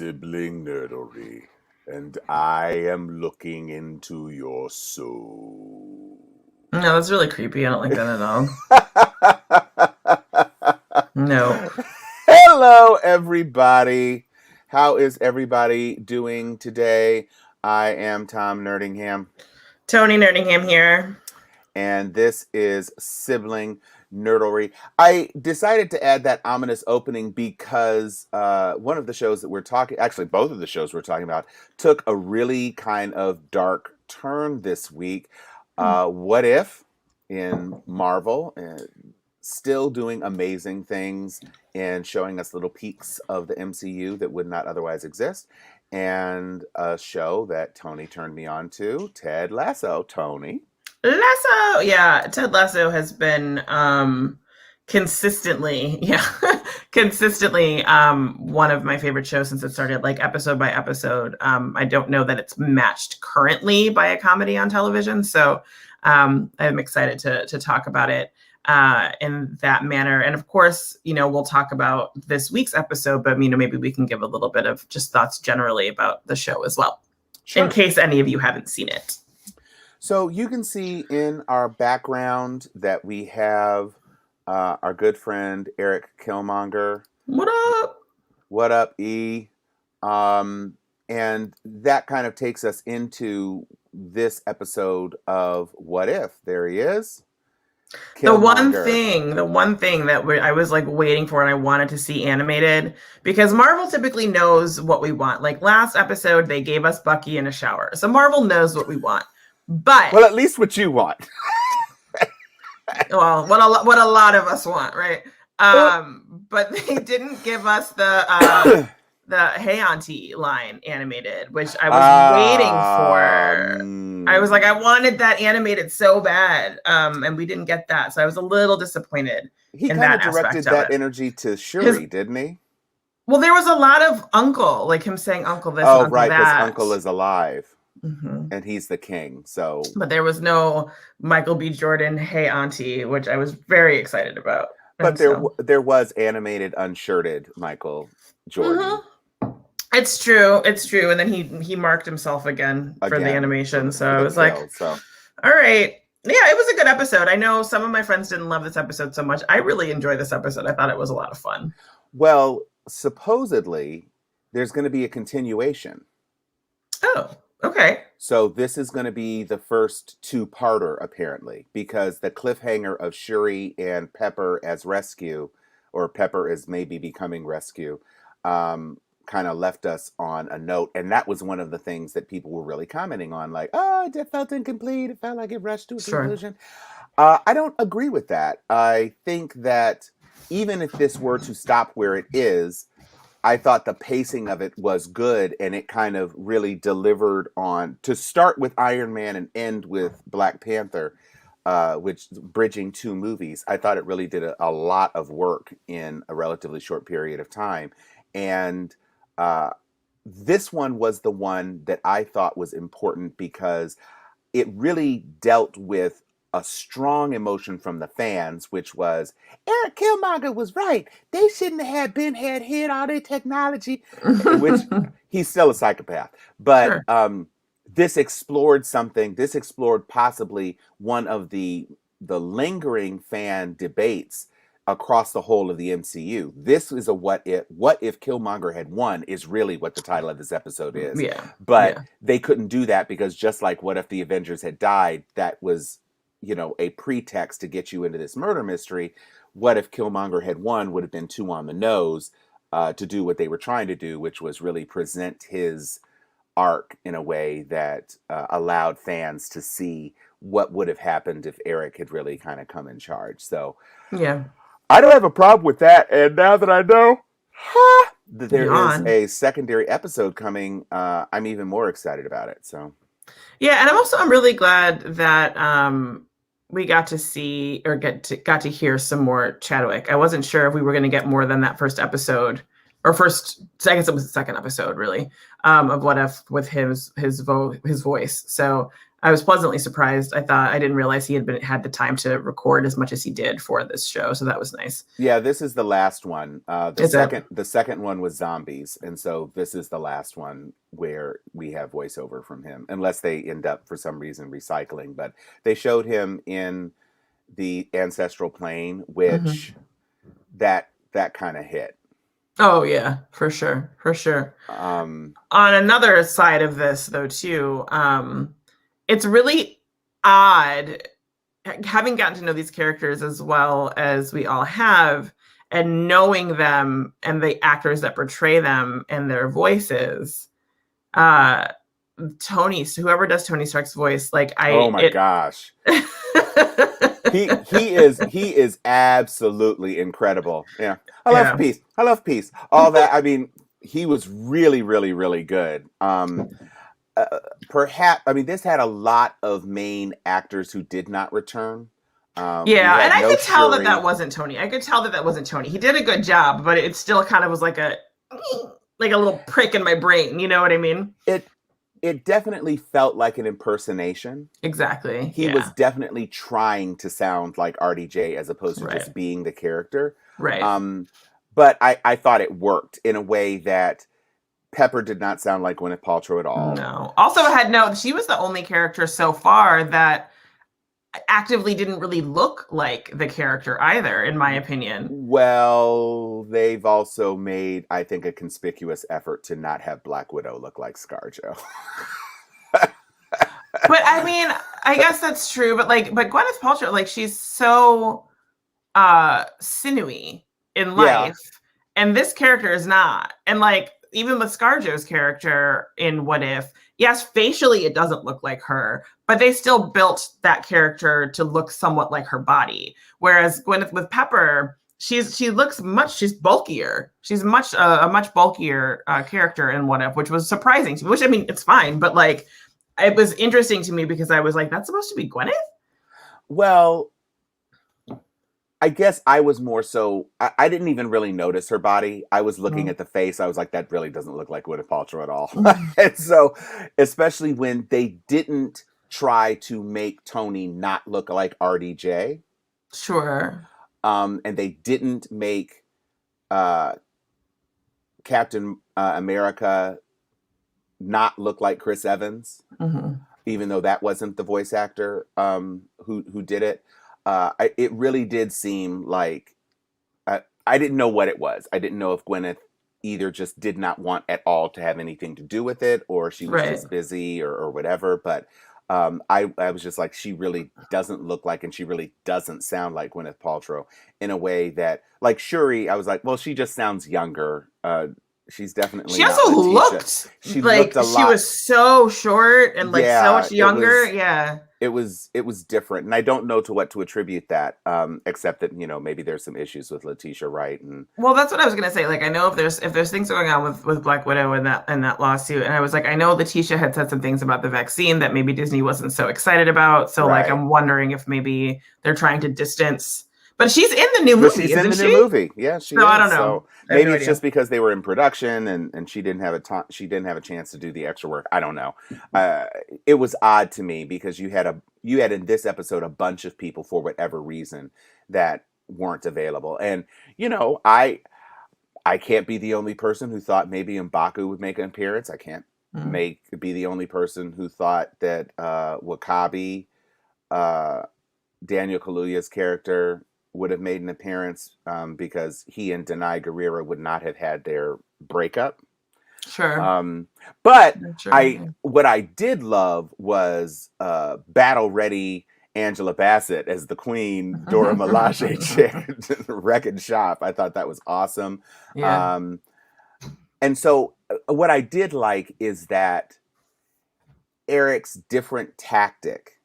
sibling nerdery, and I am looking into your soul. No, that's really creepy. I don't like that at all. No. Hello, everybody. How is everybody doing today? I am Tom Nerdingham. Tony Nerdingham here. And this is Sibling Nerdery. I decided to add that ominous opening because one of the shows that we're talking, actually both of the shows we're talking about, took a really kind of dark turn this week. What If in Marvel, still doing amazing things and showing us little peeks of the MCU that would not otherwise exist. And a show that Tony turned me on to, Ted Lasso. Tony. Lasso, yeah. Ted Lasso has been consistently one of my favorite shows since it started, like episode by episode. I don't know that it's matched currently by a comedy on television, so I'm excited to talk about it in that manner. And of course, we'll talk about this week's episode, but maybe we can give a little bit of just thoughts generally about the show as well, sure, in case any of you haven't seen it. So you can see in our background that we have our good friend Eric Killmonger. What up? What up, E? And that kind of takes us into this episode of What If. There he is. Killmonger. The one thing that I was like waiting for and I wanted to see animated, because Marvel typically knows what we want. Like last episode, they gave us Bucky in a shower. So Marvel knows what we want. Well, at least what you want. Well, what a lot of us want, right? But they didn't give us the "Hey Auntie" line animated, which I was waiting for. I was like, I wanted that animated so bad, and we didn't get that, so I was a little disappointed. He kind of directed that energy to Shuri, didn't he? Well, there was a lot of Uncle, like him saying Uncle this. Oh, and right, because that. Uncle is alive. Mm-hmm. And he's the king, so. But there was no Michael B. Jordan, "Hey Auntie," which I was very excited about. But there was animated, unshirted Michael Jordan. Mm-hmm. It's true, and then he marked himself again for the animation. So I was like, all right, yeah, it was a good episode. I know some of my friends didn't love this episode so much. I really enjoyed this episode. I thought it was a lot of fun. Well, supposedly there's going to be a continuation. Oh. Okay. So this is going to be the first two-parter, apparently, because the cliffhanger of Shuri and Pepper as rescue, or Pepper as maybe becoming rescue, kind of left us on a note. And that was one of the things that people were really commenting on, like, oh, it felt incomplete. It felt like it rushed to a conclusion. I don't agree with that. I think that even if this were to stop where it is, I thought the pacing of it was good, and it kind of really delivered on, to start with Iron Man and end with Black Panther, which bridging two movies. I thought it really did a lot of work in a relatively short period of time. And this one was the one that I thought was important because it really dealt with a strong emotion from the fans, which was Eric Killmonger was right. They shouldn't have had hid all their technology, which he's still a psychopath. But sure. This explored something. This explored possibly one of the lingering fan debates across the whole of the MCU. This is a what if Killmonger had won is really what the title of this episode is. Yeah. But they couldn't do that because just like what if the Avengers had died, that was a pretext to get you into this murder mystery. What if Killmonger had won would have been too on the nose to do what they were trying to do, which was really present his arc in a way that allowed fans to see what would have happened if Eric had really kind of come in charge. So yeah, I don't have a problem with that. And now that I know that there is a secondary episode coming, I'm even more excited about it. So yeah, and I'm really glad that we got to see or got to hear some more Chadwick. I wasn't sure if we were going to get more than that first episode, or I guess it was the second episode, really, of What If with his voice. So I was pleasantly surprised. I didn't realize he had the time to record as much as he did for this show, so that was nice. Yeah, this is the last one. Is it? The second one was zombies, and so this is the last one where we have voiceover from him, unless they end up for some reason recycling. But they showed him in the ancestral plane, which that kind of hit. Oh yeah, for sure, for sure. On another side of this, though, too, it's really odd having gotten to know these characters as well as we all have, and knowing them and the actors that portray them and their voices. Whoever does Tony Stark's voice, like oh my gosh. he is absolutely incredible. Yeah. I love peace. I love peace. All that. I mean, he was really, really, really good. Perhaps, I mean, this had a lot of main actors who did not return. Yeah, and I could tell that wasn't Tony. I could tell that wasn't Tony. He did a good job, but it still kind of was like a little prick in my brain. You know what I mean? It definitely felt like an impersonation. Exactly. He was definitely trying to sound like RDJ as opposed to just being the character. Right. But I thought it worked in a way that Pepper did not sound like Gwyneth Paltrow at all. No. Also she was the only character so far that actively didn't really look like the character either, in my opinion. Well, they've also made, I think, a conspicuous effort to not have Black Widow look like ScarJo. But I mean, I guess that's true. But Gwyneth Paltrow, like, she's so sinewy in life, and this character is not. And like, even with ScarJo's character in What If, yes, facially it doesn't look like her, but they still built that character to look somewhat like her body. Whereas Gwyneth with Pepper, she's bulkier. She's a much bulkier character in What If, which was surprising to me. Which, I mean, it's fine, but like, it was interesting to me because I was like, that's supposed to be Gwyneth? Well, I guess I was more so, I didn't even really notice her body. I was looking at the face. I was like, that really doesn't look like Gwyneth Paltrow at all. And so, especially when they didn't try to make Tony not look like RDJ. Sure. And they didn't make Captain America not look like Chris Evans, even though that wasn't the voice actor who did it. It really did seem like I didn't know what it was. I didn't know if Gwyneth either just did not want at all to have anything to do with it, or she was just busy or whatever. But I was just like, she really doesn't look like, and she really doesn't sound like Gwyneth Paltrow in a way that, like Shuri, I was like, well, she just sounds younger. She's definitely. She also looked. She looked a lot. She was so short and like so much younger. It was different, and I don't know to what to attribute that, except that maybe there's some issues with Letitia Wright, and well, that's what I was gonna say. Like, I know if there's things going on with Black Widow and that lawsuit, and I was like, I know Letitia had said some things about the vaccine that maybe Disney wasn't so excited about. So like, I'm wondering if maybe they're trying to distance. But she's in the new movie. She's in the new movie. Yeah, she is. I don't know. So maybe it's just because they were in production and she didn't have a chance to do the extra work. I don't know. It was odd to me because you had in this episode a bunch of people for whatever reason that weren't available. And I can't be the only person who thought maybe M'Baku would make an appearance. I can't be the only person who thought that W'Kabi, Daniel Kaluuya's character, would have made an appearance because he and Denai Guerrero would not have had their breakup. Sure. But what I did love was battle ready Angela Bassett as the Queen, Dora Milaje wrecking shop. I thought that was awesome. Yeah. And so what I did like is that Eric's different tactic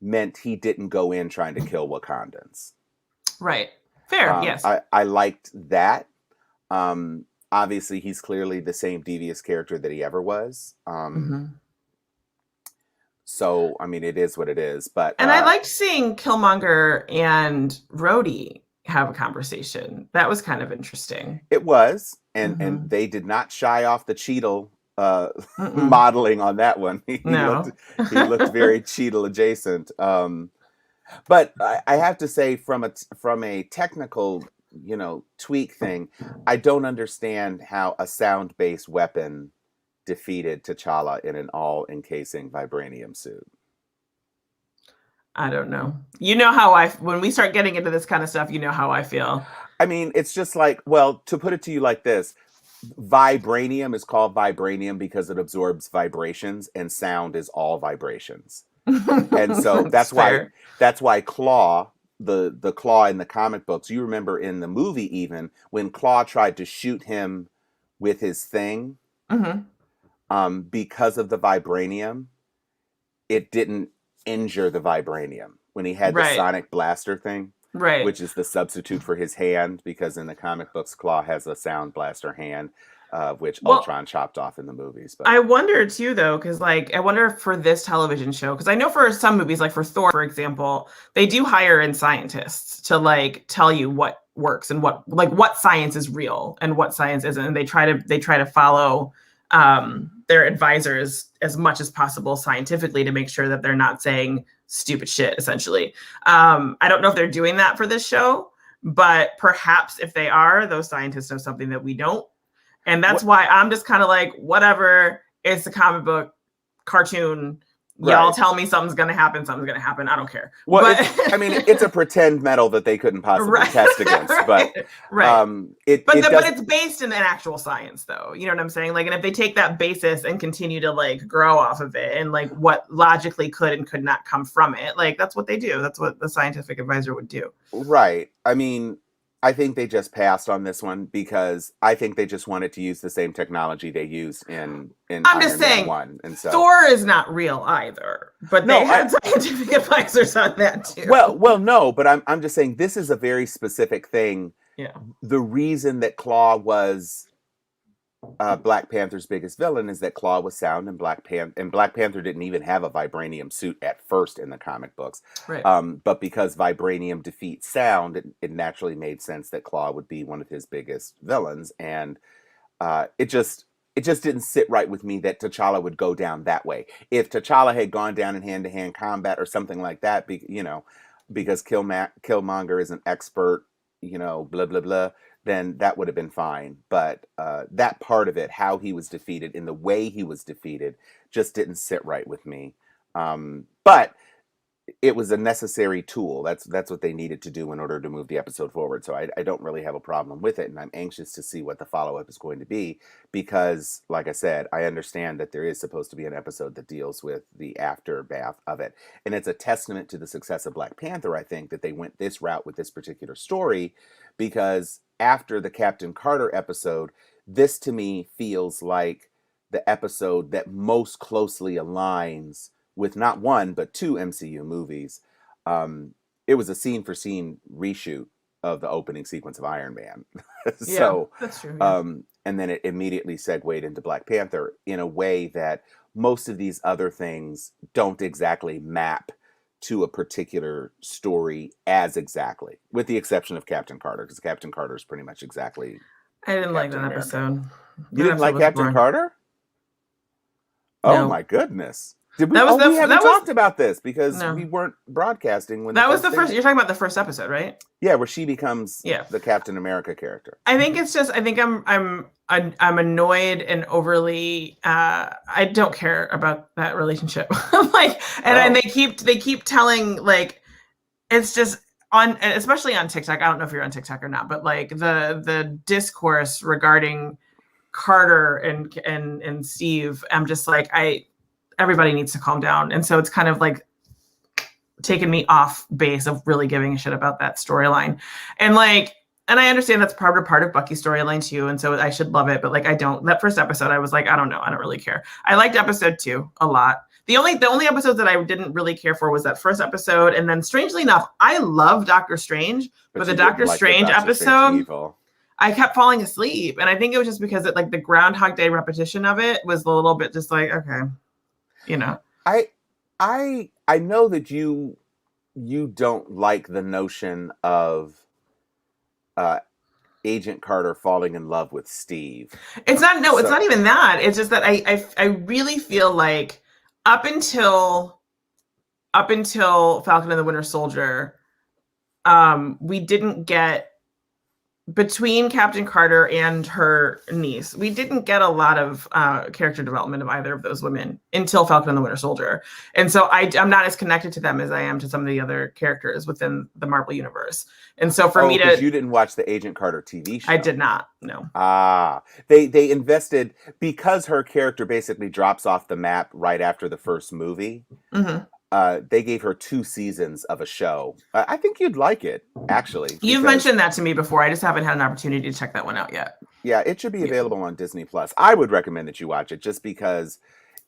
meant he didn't go in trying to kill Wakandans. Right. Fair, yes. I liked that. Obviously, he's clearly the same devious character that he ever was. So, I mean, it is what it is. But I liked seeing Killmonger and Rhodey have a conversation. That was kind of interesting. It was. And they did not shy off the Cheadle Mm-mm. modeling on that one. No. He looked very Cheadle adjacent. But I have to say, from a technical, tweak thing, I don't understand how a sound based weapon defeated T'Challa in an all encasing vibranium suit. I don't know. You know how when we start getting into this kind of stuff, you know how I feel. I mean, it's just like, well, to put it to you like this, vibranium is called vibranium because it absorbs vibrations, and sound is all vibrations. And so That's fair. that's why Claw, the Claw in the comic books, you remember in the movie even when Claw tried to shoot him with his thing, Hmm. because of the vibranium, it didn't injure the vibranium when he had the Right. sonic blaster thing, Right. which is the substitute for his hand, because in the comic books Claw has a sound blaster hand, which Well, Ultron chopped off in the movies. But I wonder too, though, because I wonder if for this television show, because I know for some movies, like for Thor, for example, they do hire in scientists to like tell you what works and what science is real and what science isn't, and they try to follow their advisors as much as possible scientifically to make sure that they're not saying stupid shit. Essentially, I don't know if they're doing that for this show, but perhaps if they are, those scientists know something that we don't. And that's what, why I'm just kind of like, whatever. It's a comic book cartoon. Y'all right. tell me something's gonna happen. Something's gonna happen. I don't care. Well, But I mean, it's a pretend metal that they couldn't possibly right, test against, but right, right. it But does. it's based in an actual science, though. You know what I'm saying? Like, and if they take that basis and continue to like grow off of it, and like what logically could and could not come from it, like that's what they do. That's what the scientific advisor would do. Right. I mean, I think they just passed on this one because I think they just wanted to use the same technology they used in I'm just Iron Man saying, 1. And so Thor is not real either. But they no, I had scientific advisors on that too. well no, but I'm just saying this is a very specific thing. Yeah. The reason that Claw was Black Panther's biggest villain is that Claw was sound, and Black Panther didn't even have a vibranium suit at first in the comic books. Right. But because vibranium defeats sound, it naturally made sense that Claw would be one of his biggest villains, and it just didn't sit right with me that T'Challa would go down that way. If T'Challa had gone down in hand to hand combat or something like that, because Killmonger is an expert, blah blah blah, then that would have been fine. But that part of it, how he was defeated, in the way he was defeated, just didn't sit right with me. But it was a necessary tool. That's what they needed to do in order to move the episode forward. So I don't really have a problem with it, and I'm anxious to see what the follow up is going to be because, like I said, I understand that there is supposed to be an episode that deals with the aftermath of it, and it's a testament to the success of Black Panther. I think that they went this route with this particular story because after the Captain Carter episode, this to me feels like the episode that most closely aligns with not one but two MCU movies. Um, it was a scene for scene reshoot of the opening sequence of Iron Man. Yeah, so, that's true. Yeah. and then it immediately segued into Black Panther in a way that most of these other things don't exactly map to a particular story as exactly, with the exception of Captain Carter, because Captain Carter is pretty much exactly I didn't like Captain that America. episode. You That didn't episode like was Captain boring. Carter? Oh No. my goodness. Did we? That was Oh, the we haven't that was talked about this because we no. weren't broadcasting when the That was first the thing. first. You're talking about the first episode, right? Yeah, where she becomes Yeah. the Captain America character. I think it's just. I think I'm annoyed and overly. I don't care about that relationship. Like, and Oh, they keep telling like it's just on, especially on TikTok. I don't know if you're on TikTok or not, but like the discourse regarding Carter and Steve, I'm just like everybody needs to calm down. And so it's kind of like taken me off base of really giving a shit about that storyline. And like, and I understand that's part of Bucky's storyline too. And so I should love it. But like, I don't, that first episode, I was like, I don't know. I don't really care. I liked episode 2 a lot. The only episodes that I didn't really care for was that first episode. And then strangely enough, I love Doctor Strange, but the you Doctor didn't like the Strange Doctor Strange episode, evil. I kept falling asleep. And I think it was just because it like the Groundhog Day repetition of it was a little bit just like, okay, you know. I know that you don't like the notion of Agent Carter falling in love with Steve. It's not even that. It's just that I really feel like up until Falcon and the Winter Soldier, we didn't get, between Captain Carter and her niece, we didn't get a lot of character development of either of those women until Falcon and the Winter Soldier. And so I'm not as connected to them as I am to some of the other characters within the Marvel Universe. And so for me to... You didn't watch the Agent Carter TV show. I did not, no. They invested, because her character basically drops off the map right after the first movie. Mm-hmm. They gave her 2 seasons of a show. I think you'd like it, actually. You've mentioned that to me before. I just haven't had an opportunity to check that one out yet. Yeah, it should be available on Disney Plus. I would recommend that you watch it, just because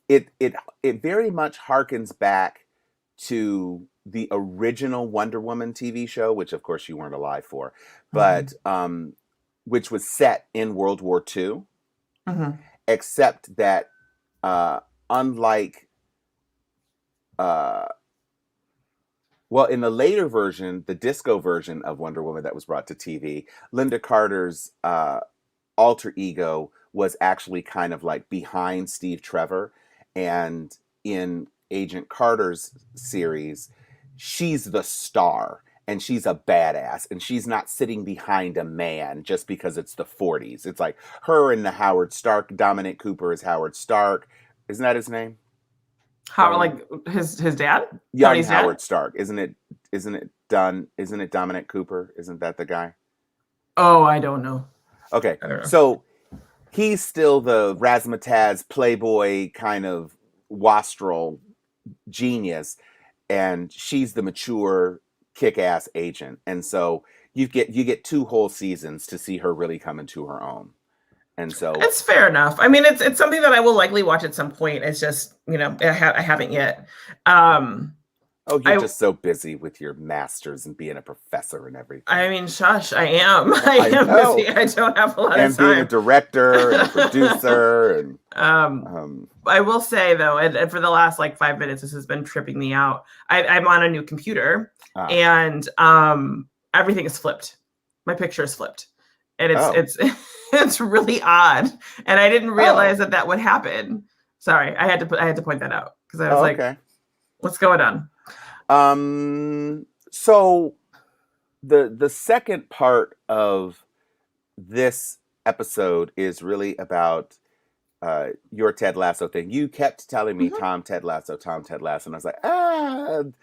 it very much harkens back to the original Wonder Woman TV show, which of course you weren't alive for, but which was set in World War II, except that unlike in the later version, the disco version of Wonder Woman that was brought to TV, Linda Carter's alter ego was actually kind of like behind Steve Trevor. And in Agent Carter's series, she's the star and she's a badass, and she's not sitting behind a man just because it's the 40s. It's like her and the Howard Stark. Dominic Cooper is Howard Stark. Isn't that his name? How, like his dad? Young Tony's Howard dad? Stark. Isn't it Dominic Cooper? Isn't that the guy? Oh, I don't know. Okay. I don't know. So he's still the razzmatazz playboy kind of wastrel genius, and she's the mature kick-ass agent. And so you get 2 whole seasons to see her really come into her own. And so it's fair enough. I mean, it's something that I will likely watch at some point. It's just, I haven't yet. You're just so busy with your masters and being a professor and everything. I mean, shush, I am. I am busy. I don't have a lot of time. And being a director and a producer. And I will say, though, and for the last 5 minutes, this has been tripping me out. I'm on a new computer, and everything is flipped. My picture is flipped. And it's really odd, and I didn't realize that would happen. Sorry, I had to point that out, because I was okay. What's going on? So the second part of this episode is really about your Ted Lasso thing. You kept telling me Ted Lasso, and I was like, good.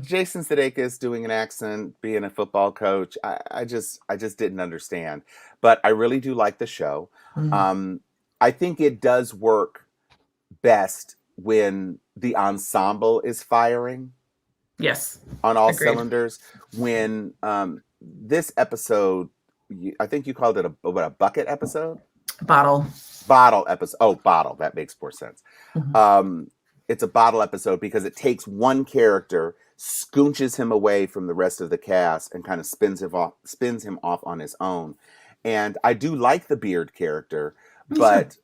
Jason Sudeikis doing an accent, being a football coach. I just didn't understand, but I really do like the show. I think it does work best when the ensemble is firing. Yes, on all cylinders. When this episode, I think you called it a bucket episode. Bottle episode. Oh, bottle. That makes more sense. It's a bottle episode because it takes one character, scoonches him away from the rest of the cast, and kind of spins him off on his own. And I do like the Beard character, but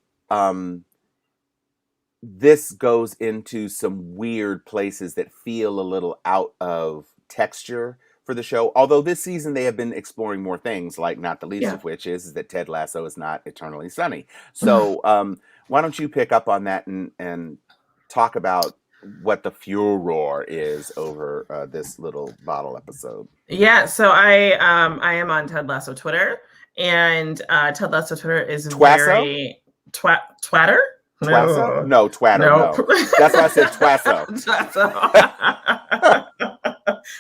this goes into some weird places that feel a little out of texture for the show. Although this season they have been exploring more things, like not the least of which is that Ted Lasso is not eternally sunny. So why don't you pick up on that and talk about what the furor is over this little bottle episode. Yeah, so I am on Ted Lasso Twitter, and Ted Lasso Twitter is very twatter. Twasso? No, twatter. No. That's why I said twasso.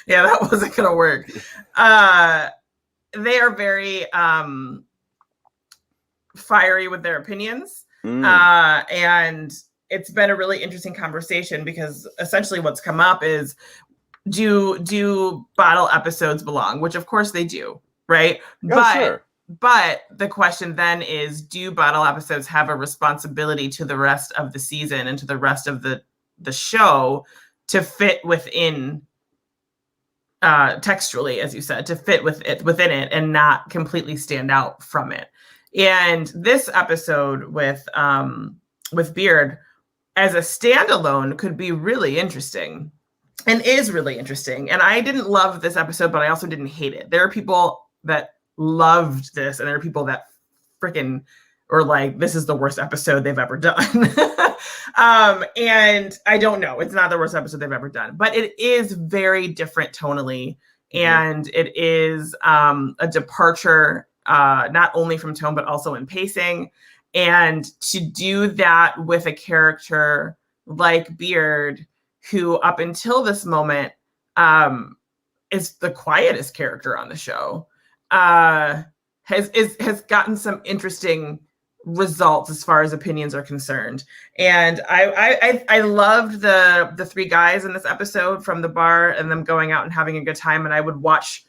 Yeah, that wasn't gonna work. They are very fiery with their opinions, and it's been a really interesting conversation, because essentially what's come up is, do bottle episodes belong? Which of course they do, right? But the question then is, do bottle episodes have a responsibility to the rest of the season and to the rest of the show to fit within textually, as you said, to fit within it and not completely stand out from it? And this episode with Beard as a standalone could be really interesting, and is really interesting. And I didn't love this episode, but I also didn't hate it. There are people that loved this, and there are people that freaking or like this is the worst episode they've ever done. And I don't know, it's not the worst episode they've ever done, but it is very different tonally, and it is a departure, not only from tone but also in pacing. And to do that with a character like Beard, who up until this moment is the quietest character on the show, has gotten some interesting results as far as opinions are concerned. And I loved the three guys in this episode from the bar and them going out and having a good time. And I would watch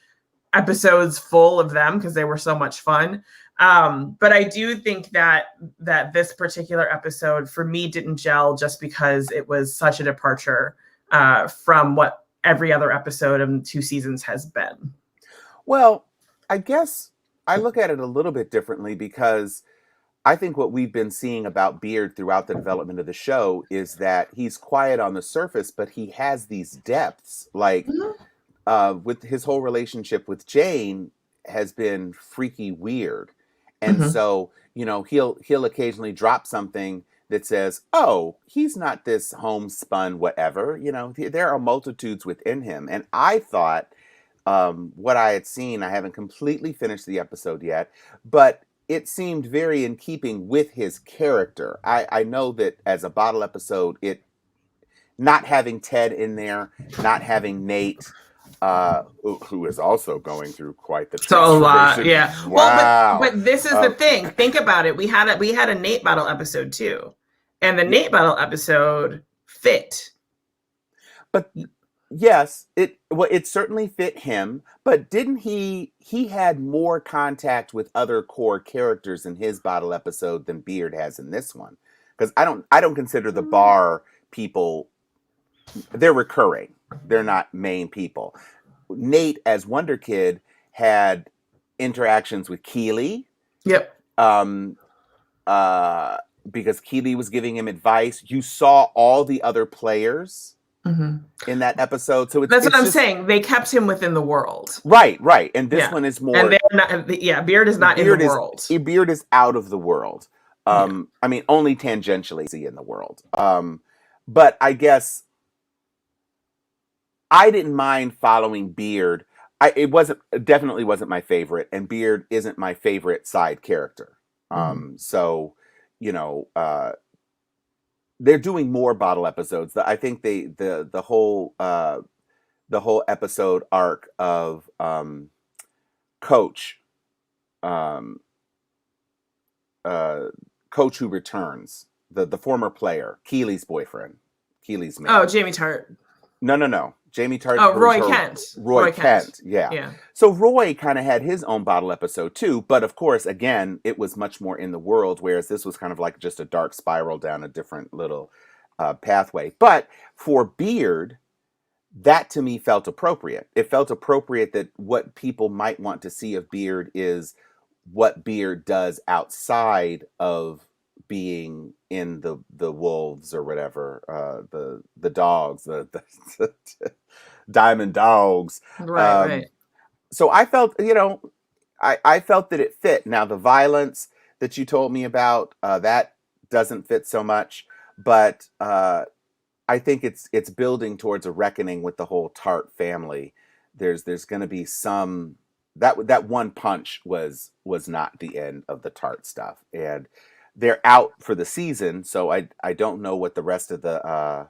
episodes full of them because they were so much fun. But I do think that this particular episode for me didn't gel just because it was such a departure from what every other episode of 2 seasons has been. Well, I guess I look at it a little bit differently because I think what we've been seeing about Beard throughout the development of the show is that he's quiet on the surface, but he has these depths. Like with his whole relationship with Jane has been freaky weird. And so, you know, he'll occasionally drop something that says, oh, he's not this homespun whatever. You know, there are multitudes within him. And I thought what I had seen, I haven't completely finished the episode yet, but it seemed very in keeping with his character. I know that as a bottle episode, not having Ted in there, not having Nate, who is also going through quite the transformation. So a lot, yeah. Wow. Well, but this is the thing. Think about it. We had a Nate Battle episode too, and the Nate Battle episode fit. But yes, it certainly fit him. But didn't he had more contact with other core characters in his bottle episode than Beard has in this one? Because I don't consider the bar people. They're recurring. They're not main people. Nate, as Wonder Kid, had interactions with Keeley. Yep. Because Keeley was giving him advice. You saw all the other players in that episode. So that's what I'm saying. They kept him within the world. Right. And this one is more. And they're not. Beard is not in the world. Beard is out of the world. I mean, only tangentially in the world. But I guess I didn't mind following Beard. It definitely wasn't my favorite, and Beard isn't my favorite side character. So, you know, they're doing more bottle episodes. I think the whole episode arc of Coach, Coach who returns, the former player, Keeley's boyfriend, Keeley's man. Oh, Jamie Tart. No. Jamie Tart. Oh, Roy Kent. Roy Kent. Yeah. So Roy kind of had his own bottle episode too, but of course, again, it was much more in the world, whereas this was kind of like just a dark spiral down a different little pathway. But for Beard, that to me felt appropriate. It felt appropriate that what people might want to see of Beard is what Beard does outside of being in the wolves or whatever, the dogs, the diamond dogs. Right. So I felt, you know, I felt that it fit. Now the violence that you told me about, that doesn't fit so much, but I think it's building towards a reckoning with the whole Tart family. There's going to be some that one punch was not the end of the Tart stuff, and they're out for the season, so I don't know what the rest of the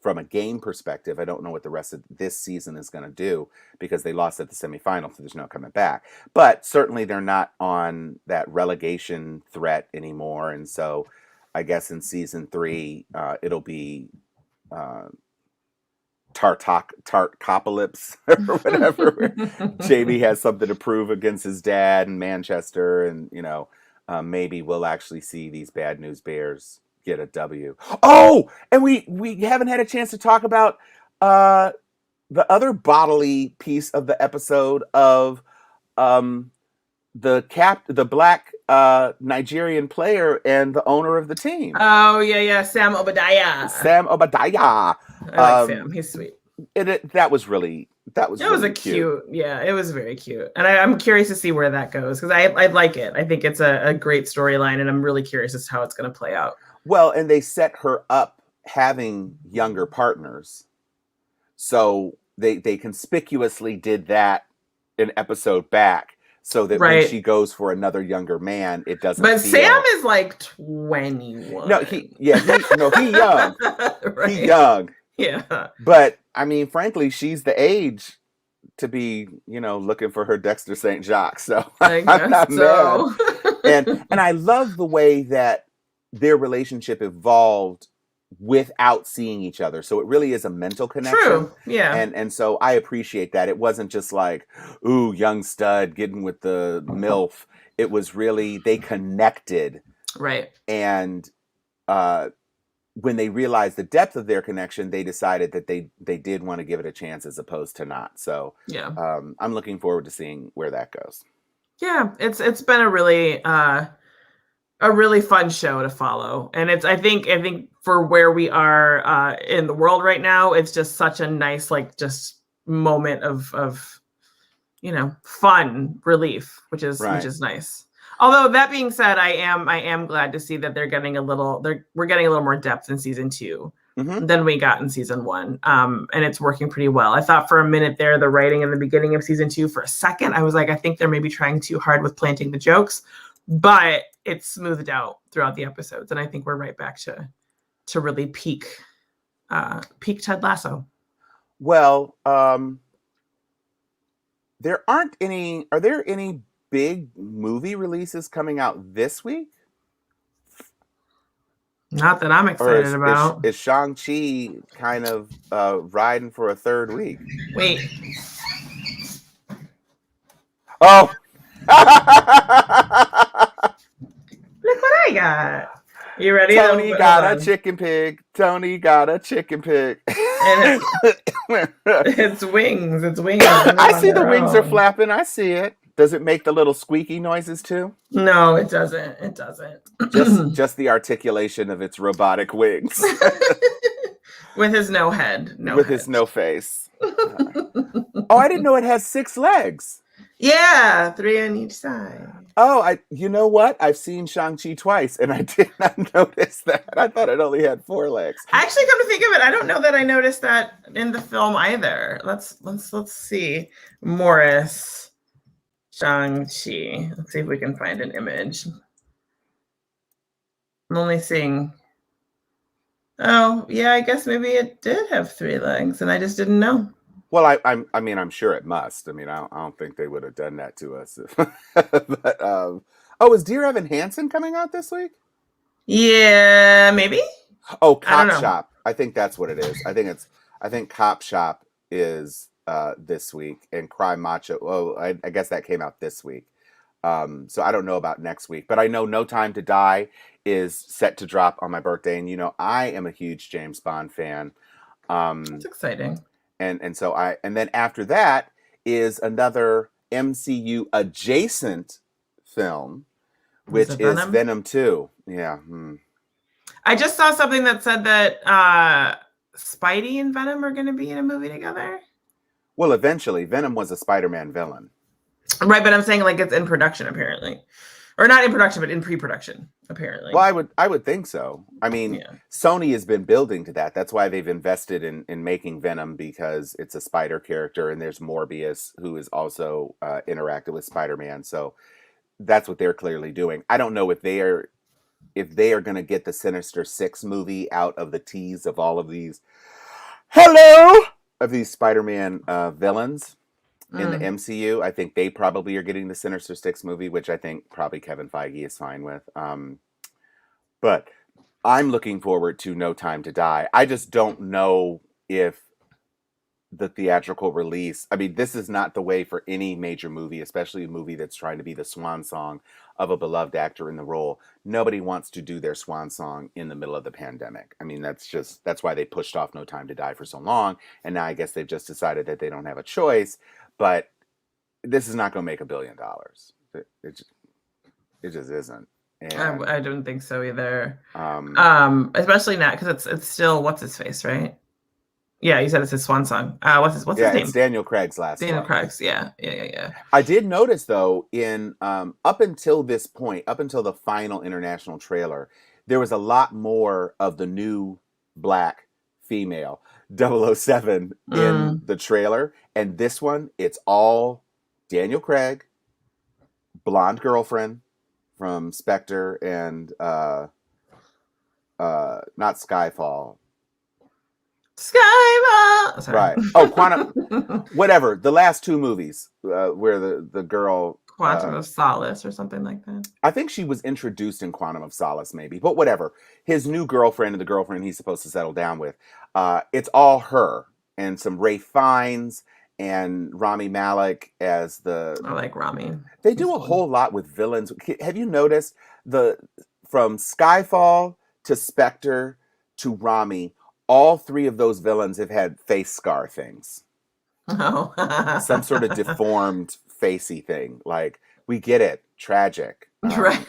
from a game perspective, I don't know what the rest of this season is going to do, because they lost at the semifinals, so there's no coming back. But certainly they're not on that relegation threat anymore, and so I guess in season 3 it'll be Tartcopolis or whatever. Jamie has something to prove against his dad in Manchester, and you know. Maybe we'll actually see these Bad News Bears get a W. Oh, and we haven't had a chance to talk about the other bodily piece of the episode of the black Nigerian player and the owner of the team. Oh yeah, Sam Obadiah. I like Sam. He's sweet. that was really It was a cute. cute, yeah, it was very cute. And I'm curious to see where that goes because I like it. I think it's a great storyline, and I'm really curious as to how it's going to play out. Well, and they set her up having younger partners. So they conspicuously did that an episode back so that when Right. she goes for another younger man, it doesn't But Sam feel. is like No, 21. he young. He Right. young. Yeah. But I mean, frankly, she's the age to be, looking for her Dexter St. Jacques. So I I'm guess not mad. so. And I love the way that their relationship evolved without seeing each other. So it really is a mental connection. True. Yeah. And so I appreciate that. It wasn't just like, ooh, young stud getting with the MILF. It was really they connected. Right. And uh when they realized the depth of their connection, they decided that they did want to give it a chance as opposed to not. So Yeah. I'm looking forward to seeing where that goes. Yeah. It's been a really fun show to follow. And I think for where we are in the world right now, it's just such a nice, like, just moment of fun relief, which Right. is nice. Although that being said, I am glad to see that we're getting a little more depth in season 2 Mm-hmm. than we got in season 1. And it's working pretty well. I thought for a minute there, the writing in the beginning of season 2, for a second, I was like, I think they're maybe trying too hard with planting the jokes, but it's smoothed out throughout the episodes. And I think we're right back to really peak Ted Lasso. Well, there aren't any. Are there any big movie releases coming out this week? Not that I'm Or excited about. is Shang-Chi kind of riding for a third week? Wait, Oh! look what I got. You ready? Tony Hold got a on. chicken pig. Tony got a chicken pig. And it's wings. It's wings I on see the their wings are own. flapping. I see it. Does it make the little squeaky noises too? No, it doesn't. It doesn't. Just the articulation of its robotic wings With his no head. No with his head. no face. Oh, I didn't know it has 6 legs. Yeah, 3 on each side. Oh, you know what? I've seen Shang-Chi twice and I did not notice that. I thought it only had 4 legs. Actually, come to think of it, I don't know that I noticed that in the film either. Let's see. Morris Shang-Chi. Let's see if we can find an image. I'm only seeing. Oh, yeah, I guess maybe it did have 3 legs and I just didn't know. Well, I mean, I'm sure it must. I mean, I don't think they would have done that to us. But oh, is Dear Evan Hansen coming out this week? Yeah, maybe. Oh, I don't Cop know. Shop. I think that's what it is. I think Cop Shop is this week, and Cry Macho. Oh, I guess that came out this week. So I don't know about next week, but I know No Time to Die is set to drop on my birthday, and I am a huge James Bond fan. That's Um, exciting. and so and then after that is another MCU adjacent film, Is which it is Venom? Venom 2. Yeah. I just saw something that said that Spidey and Venom are going to be in a movie together. Well, eventually, Venom was a Spider-Man villain. Right, but I'm saying like it's in production apparently, or not in production, but in pre-production apparently. Well, I would think so. I mean, Yeah. Sony has been building to that. That's why they've invested in making Venom, because it's a spider character, and there's Morbius, who is also interacted with Spider-Man. So that's what they're clearly doing. I don't know if they are going to get the Sinister Six movie out of the tease of all of these of these Spider-Man villains in the Mm. MCU. I think they probably are getting the Sinister Six movie, which I think probably Kevin Feige is fine with. But I'm looking forward to No Time to Die. I just don't know if the theatrical release. I mean, this is not the way for any major movie, especially a movie that's trying to be the swan song of a beloved actor in the role. Nobody wants to do their swan song in the middle of the pandemic. I mean, that's why they pushed off No Time to Die for so long, and now I guess they've just decided that they don't have a choice. But this is not going to make $1 billion. It just isn't. And I don't think so either. um, Especially not because it's still what's his face, right? Yeah, you said it's his swan song. What's his Yeah, it's name? Daniel Craig's last Daniel one. Craig's. Yeah. I did notice though, in up until this point, up until the final international trailer, there was a lot more of the new black female 007 in Mm. the trailer, and this one, it's all Daniel Craig, blonde girlfriend from Spectre and not Skyfall. Skyball. Sorry. Right. Oh, Quantum whatever. The last two movies where the girl Quantum of Solace or something like that. I think she was introduced in Quantum of Solace, maybe, but whatever. His new girlfriend and the girlfriend he's supposed to settle down with, it's all her and some Ray Fiennes and Rami Malek as the. I like Rami. They do a whole lot with villains. Have you noticed the from Skyfall to Spectre to Rami? All three of those villains have had face scar things. Oh. Some sort of deformed facey thing. Like, we get it. Tragic. Right.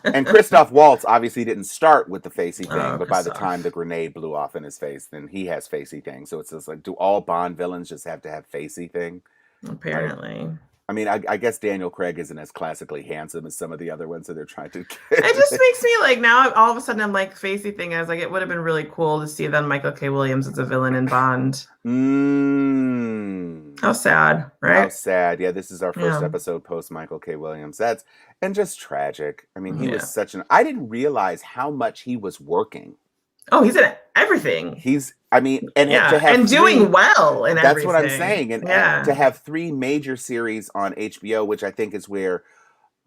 And Christoph Waltz obviously didn't start with the facey thing, Oh, but by the Christoph. time the grenade blew off in his face, then he has facey things. So it's just like, do all Bond villains just have to have facey thing? Apparently. Like, I mean, I guess Daniel Craig isn't as classically handsome as some of the other ones that they're trying to get. It just makes me like now all of a sudden I'm like facey thing. I was like, it would have been really cool to see then Michael K. Williams as a villain in Bond. How sad, right? How sad. Yeah, this is our first episode post Michael K. Williams. And just tragic. I mean, he was such I didn't realize how much he was working. Oh, he's in everything. To have doing well in everything. That's what I'm saying. And to have 3 major series on HBO, which I think is where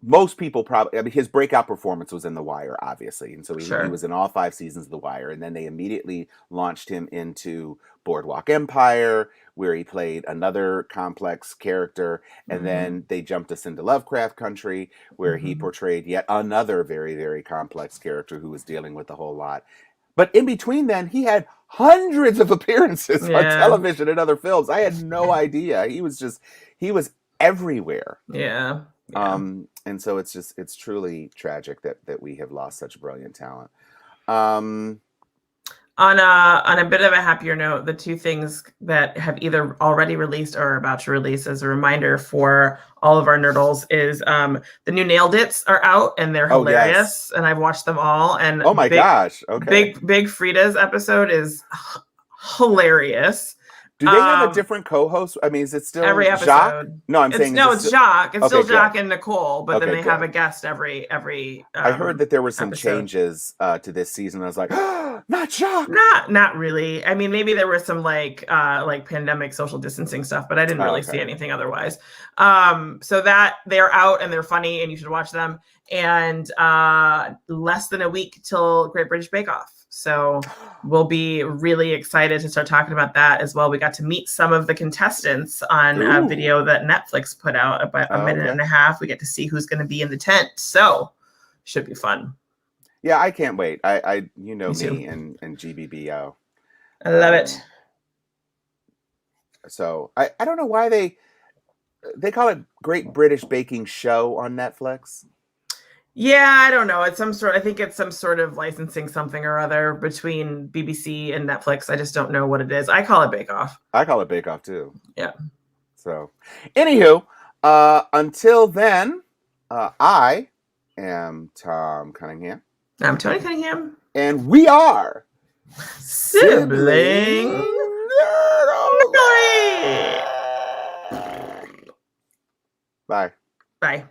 most people probably, his breakout performance was in The Wire, obviously. And so he was in all 5 seasons of The Wire. And then they immediately launched him into Boardwalk Empire, where he played another complex character. And then they jumped us into Lovecraft Country, where he portrayed yet another very, very complex character who was dealing with a whole lot. But in between then, he had hundreds of appearances on television and other films. I had no idea. He was everywhere. Yeah. And so it's truly tragic that we have lost such brilliant talent. On a bit of a happier note, the 2 things that have either already released or are about to release as a reminder for all of our nerdles is the new Nailed It's are out and they're hilarious. And I've watched them all. And oh my gosh, okay. Big Frida's episode is hilarious. Do they have a different co-host? I mean, is it still every episode? Jacques? No, I'm saying it's Jacques. It's still Jacques good. And Nicole, but then they have a guest every. I heard that there were some changes to this season. I was like, oh, not Jacques. Not really. I mean, maybe there was some like pandemic social distancing stuff, but I didn't really see anything otherwise. So that they're out and they're funny, and you should watch them. And less than a week till Great British Bake Off. So we'll be really excited to start talking about that as well. We got to meet some of the contestants on a video that Netflix put out about a minute and a half. We get to see who's going to be in the tent. So should be fun. Yeah, I can't wait. I me and GBBO. I love it. So I don't know why they call it Great British Baking Show on Netflix. Yeah, I don't know. I think it's some sort of licensing something or other between BBC and Netflix. I just don't know what it is. I call it Bake Off. I call it Bake Off too. Yeah. So, anywho, until then, I am Tom Cunningham. I'm Tony Cunningham. And we are Sibling Bye. Bye.